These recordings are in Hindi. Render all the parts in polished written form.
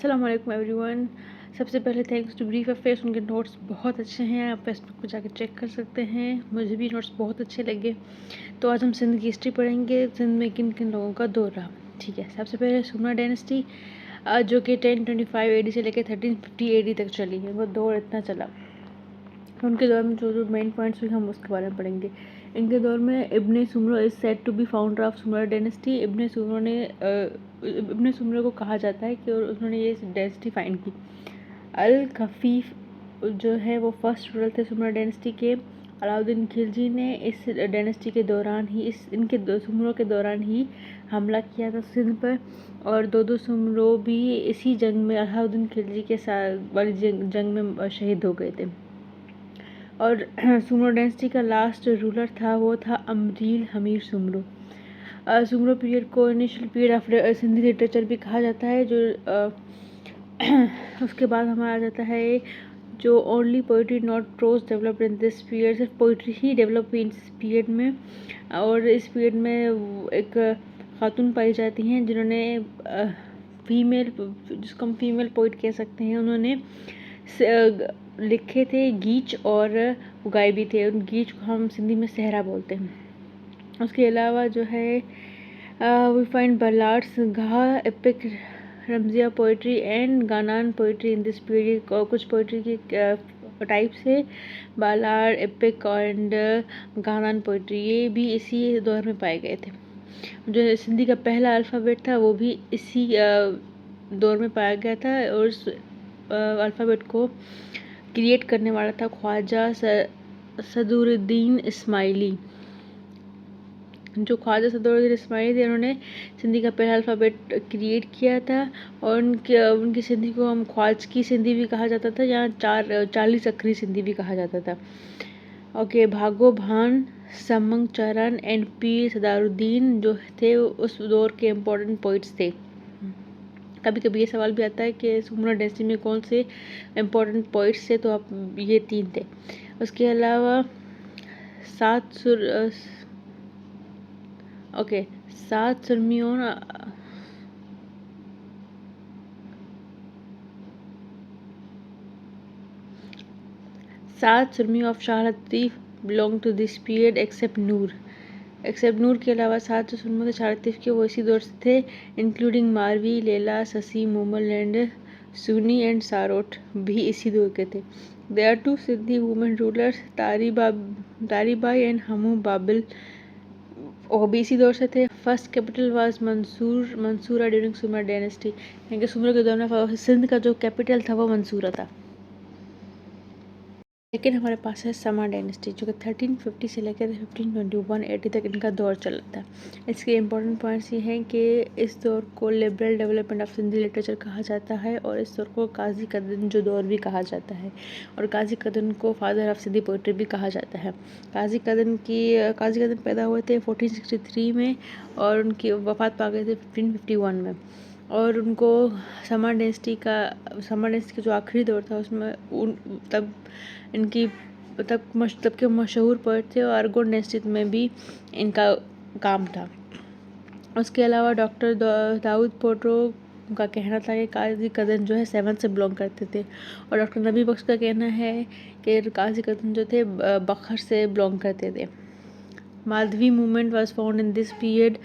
अस्सलाम वालेकुम एवरीवन। सबसे पहले थैंक्स टू ब्रीफ अफेयर्स, उनके नोट्स बहुत अच्छे हैं, आप फेसबुक पर जाकर चेक कर सकते हैं। मुझे भी नोट्स बहुत अच्छे लगे। तो आज हम सिंध की हिस्ट्री पढ़ेंगे, सिंध में किन किन लोगों का दौर रहा। ठीक है, सबसे पहले सुमर डायनेस्टी जो कि 1025 AD से लेकर 1350 AD तक चली है। वो दौर इतना चला, उनके दौर में जो मेन पॉइंट्स हुए हम उसके बारे में पढ़ेंगे। इनके दौर में Ibne Soomro is said to be founder of Soomra dynasty. Ibne Soomro को कहा जाता है कि उन्होंने ये डायनेस्टी फाइंड की। अल खफीफ जो है वो फर्स्ट रूलर थे सुमर डायनेस्टी के। अलाउद्दीन खिलजी ने इस डायनेस्टी के दौरान ही सुमरों के दौरान ही हमला किया था सिंध पर, और दो सुमरो भी इसी जंग में अलाउद्दीन खिलजी के साथ वाली जंग में शहीद हो गए थे। और सुमरो डायनेस्टी का लास्ट रूलर था वो था अमरील हमीर सुमरो। सुमरो पीरियड को initial period of Sindhi literature भी कहा जाता है। जो उसके बाद हमारा आ जाता है जो only poetry not prose developed in this period. सिर्फ पोइट्री ही डेवलप हुई इस पीरियड में, और इस पीरियड में एक खातून पाई जाती हैं जिन्होंने फीमेल, जिसको हम फीमेल पोइट कह सकते हैं, उन्होंने लिखे थे गीच और गाए भी थे। उन गीच को हम सिंधी में सहरा बोलते हैं। उसके अलावा जो है वी फाइंड बलाड्स, गाह, एपिक, रमजिया पोइट्री एंड गानान पोइट्री इन दिस पीरियड। और कुछ पोइट्री की टाइप्स है बालाड, एपिक एंड गानान पोइट्री, ये भी इसी दौर में पाए गए थे। जो सिंधी का पहला अल्फ़ाबेट था वो भी इसी दौर में पाया गया था, और उस अल्फ़ाबेट को क्रिएट करने वाला था ख्वाजा सदरुद्दीन इस्माइली। जो ख्वाजा सदरुद्दीन इस्माइली थे, उन्होंने सिंधी का पहला अल्फ़ाबेट क्रिएट किया था, और उनकी सिंधी को हम ख्वाज की सिंधी भी कहा जाता था, या 40 अखरी सिंधी भी कहा जाता था। ओके, भागो भान, समंग चरण एंड पीर सदारुद्दीन जो थे उस दौर के इम्पोर्टेंट पोइट्स थे। कभी कभी ये सवाल भी आता है कि सुमर डायनेस्टी में कौन से इम्पोर्टेंट पोइट्स थे, तो आप ये 3 थे। उसके अलावा सात सुरमियों of Shah Latif belong to this period except Noor के अलावा 7 सुरमियों थे शाह लतीफ़ के, वो इसी दौर से थे, including Marvi, Leela, Sassi, Moomal and Sohni and Sorath भी इसी दौर के थे। There are 2 Sindhi women rulers, Taribai and Hamu Babil, वो भी इसी दौर से थे। First capital was Mansura during Soomra dynasty, यानी कि सुमर के दौरान सिंध का जो कैपिटल था वो मंसूरा था। लेकिन हमारे पास है समर डायनेस्टी, जो कि 1350 से लेकर 1521 AD तक इनका दौर चला था। इसके इम्पोर्टेंट पॉइंट्स ये हैं कि इस दौर को liberal development of Sindhi literature कहा जाता है, और इस दौर को काजी कदन जो दौर भी कहा जाता है, और काजी कदन को फादर ऑफ सिंधी पोइट्री भी कहा जाता है। काजी कदन पैदा हुए थे 1463 में, और उनकी वफात पा गए थे 1551 में। और उनको समर डायनेस्टी का जो आखिरी दौर था उसमें तब के मशहूर पोइट थे, और अरगोन डायनेस्टी में भी इनका काम था। उसके अलावा डॉक्टर दाऊद पोट्रो का कहना था कि काजी कदन जो है 7 से बिलोंग करते थे, और डॉक्टर नबी बख्श का कहना है कि काजी कदन जो थे बखर से बिलोंग करते थे। Malvi movement was found in this period,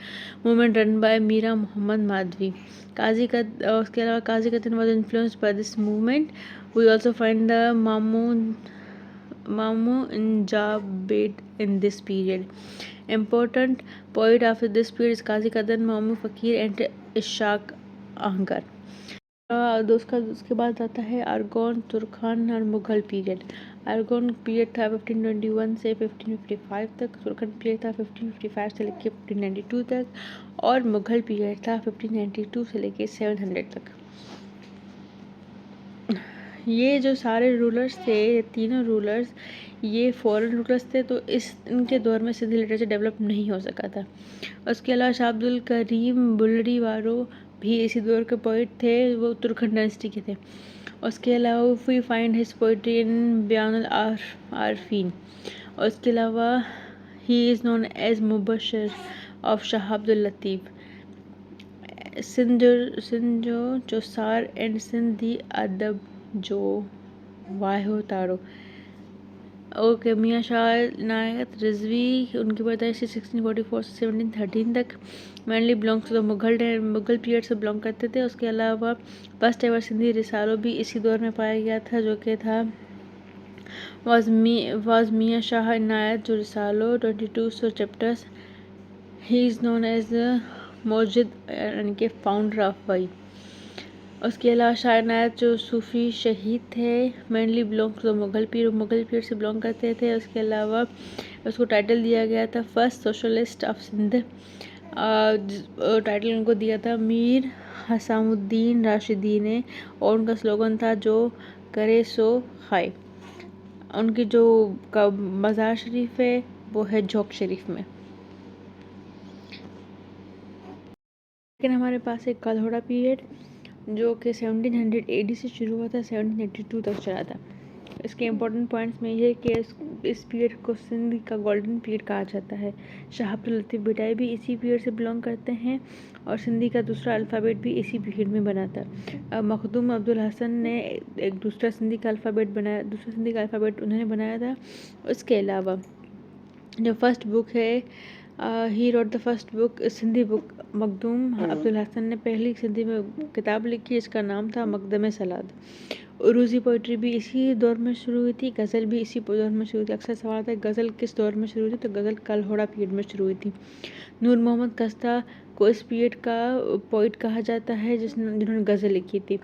movement run by Mira Mohammad Malvi. उसके अलावा Qazi Qadan was influenced by this movement. We also find the Mamu इंजाबेड in this period. Important poet after this period is Qazi Qadan, Mamu Faqir and Ishaq आहंगर। उसके बाद आता है अरगोन, तुर्खान और मुग़ल पीरियड। अरगोन पीरियड था 1521 से 1555 तक, तुर्कन पीरियड था 1555 से लेकर 1592 तक, और मुग़ल पीरियड था 1592 से लेकर 700 तक। ये जो सारे रूलर्स थे, ये तीनों रूलर्स, ये फॉरेन रूलर्स थे, तो इनके दौर में सिंधी लिटरेचर डेवलप नहीं हो सका था। उसके अलावा शाह अब्दुल करीम बुल्लरी वारो भी इसी दौर के पोइट थे, वो तुर्कन डायनेस्टी के थे। उसके अलावा we find his poetry in Bayanul Arifeen. उसके अलावा ही इज़ नोन एज मुबशर ऑफ शाह अब्दुल लतीफ़। सिंध जो चौसार एंड सिंधी अदब जो वाहो तारो। ओके, मियाँ शाह इनायत रिजवी, उनकी पैदाइश 1644 से 1713 तक, mainly belongs to Mughal period से बिलोंग करते थे। उसके अलावा फर्स्ट एवर सिंधी रिसालो भी इसी दौर में पाया गया था, जो कि था वाज मियाँ Shah Inayat jo Risalo 2200 chapters. He is known as मौजिद यानी कि फाउंडर ऑफ वाई। उसके अलावा शाह इनायत जो सूफ़ी शहीद थे, mainly belong to Mughal period से बिलोंग करते थे। उसके अलावा उसको टाइटल दिया गया था first socialist of Sindh. Title उनको दिया था मीर हसामुद्दीन राशिदी ने, और उनका स्लोगन था जो करे सो खाए। उनकी जो मज़ार शरीफ है वो है झोंक शरीफ में। लेकिन हमारे पास एक कल्होड़ा पीरियड जो कि 1700 AD से शुरू हुआ था, 1782 तक चला था। इसके इम्पोर्टेंट पॉइंट्स में ये है कि इस पीरियड को सिंध का गोल्डन पीरियड कहा जाता है। शाह अब्दुल लतीफ़ भुट्टाई भी इसी पीरियड से बिलोंग करते हैं, और सिंधी का दूसरा अल्फ़ाबेट भी इसी पीरियड में बना था। मखदूम अब्दुल हसन ने एक दूसरा सिंधी का अल्फ़ाबेट उन्होंने बनाया था। उसके अलावा जो फर्स्ट बुक है, ही wrote the first book Sindhi book. Makhdoom Abdul Hasan ने पहली सिंधी में किताब लिखी, इसका नाम था मकदम सलाद। उर्दू पोइट्री भी इसी दौर में शुरू हुई थी, गज़ल भी इसी दौर में शुरू हुई थी। अक्सर सवाल था गज़ल किस दौर में शुरू हुई थी, तो गज़ल कल्होड़ा पीरियड में शुरू हुई थी। नूर मोहम्मद कस्ता को इस पीरियड का पोइट कहा जाता है जिन्होंने गज़ल लिखी थी।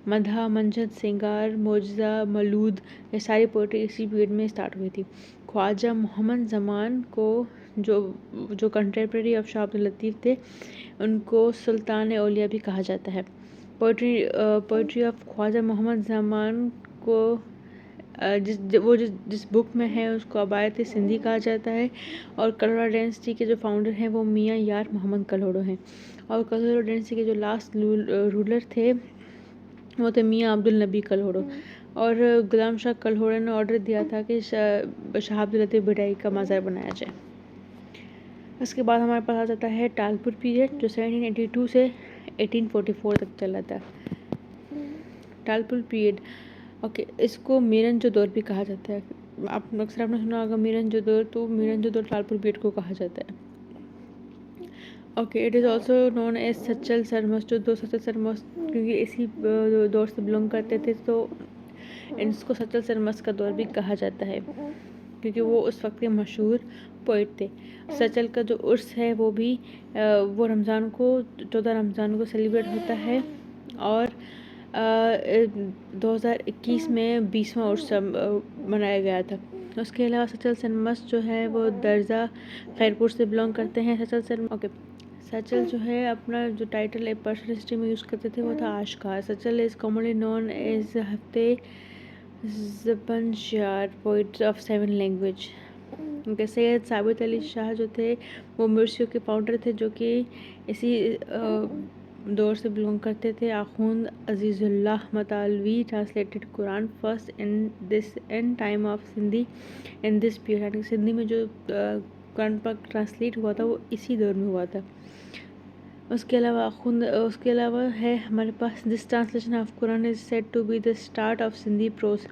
मदहा, मंजद, सिंगार, मौजज़ा, मलूद, ये सारी पोइट्री इसी पीरियड में स्टार्ट हुई थी। ख्वाजा मोहम्मद ज़मान को जो कंटेम्प्रेरी ऑफ शाह अब्दुल लतीफ़ थे, उनको सुल्तान औलिया भी कहा जाता है। पोइट्री ऑफ ख्वाजा मोहम्मद ज़मान को जिस बुक में है उसको अबायत सिंधी कहा जाता है। और कल्होड़ा डायनेस्टी के जो फाउंडर हैं वो मियाँ यार मोहम्मद कल्होड़ो हैं। और कल्होड़ा डायनेस्टी के जो लास्ट रूलर थे वो थे मियाँ अब्दुल नबी कल्होड़ो। और गुलाम शाह कल्होड़ो ने ऑर्डर दिया था कि शाह अब्दुल लतीफ़ भुट्टाई का मज़ार बनाया जाए। उसके बाद हमारे पास आ जाता है टालपुर पीरियड जो 1782 से 1844 तक चला था। टालपुर पीरियड, ओके, इसको मीरन जो दौर भी कहा जाता है। अक्सर आपने सुना होगा मीरन जो दौर, तो मीरन जो दौर टालपुर पीरियड को कहा जाता है। Okay, it is also known as Sachal Sarmast, जो दो सच्चल सरमस क्योंकि इसी दौर से बिलोंग करते थे, तो इसको सच्चल सरमस का दौर भी कहा जाता है क्योंकि वो उस वक्त के मशहूर पोइट थे। सचल का जो उर्स है वो भी वो रमज़ान को 14 रमज़ान को सेलिब्रेट होता है, और 2021 में 20वां उर्स मनाया गया था। उसके अलावा सचल सरमस जो है वो दर्जा खैरपुर से बिलोंग करते हैं। सचल जो है अपना जो टाइटल है पर्सनल हिस्ट्री में यूज़ करते थे वो था आशकार। सचल इज़ कॉमनली नोन एज हफ्ते ज़बनशार पोइट ऑफ 7 लैंग्वेज। उनके सैयद साबित अली शाह जो थे वो मुर्शियों के फाउंडर थे, जो कि इसी दौर से बिलोंग करते थे। Akhund Azizullah Matalvi translated Quran first in time of Sindhi in this period. Sindhi में जो कुरान पाक ट्रांसलेट हुआ था वो इसी दौर में हुआ था। उसके अलावा है हमारे पास this translation of Quran is said to be the start of Sindhi prose.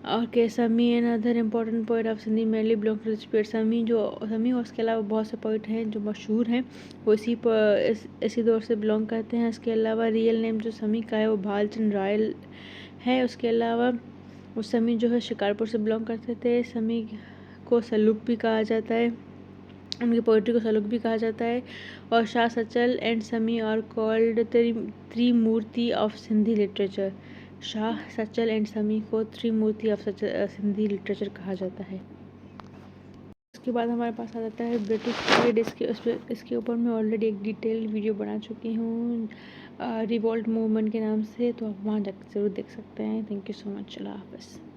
और के Sami and other important poet of Sindhi mainly belong to this period. Sami और उसके अलावा बहुत से पोइट हैं जो मशहूर हैं, वो इसी दौर से बिलोंग करते हैं। इसके अलावा रियल नेम जो समी का है वो भालचंद रायल है। उसके अलावा वो समी जो है शिकारपुर से बिलोंग करते थे। समी को सलूक भी कहा जाता है, उनकी पोइट्री को सलूक भी कहा जाता है। और Shah Sachal and Sami are called Trimurti of Sindhi literature. Shah Sachal and समी को त्रिमूर्ति ऑफ सिंधी लिटरेचर कहा जाता है। उसके बाद हमारे पास आ जाता है ब्रिटिश पीरियड। इसके ऊपर मैं ऑलरेडी एक डिटेल वीडियो बना चुकी हूँ रिवॉल्ट मूवमेंट के नाम से, तो आप वहाँ जाकर ज़रूर देख सकते हैं। Thank you so much. अल्लाह हाफ़िज़।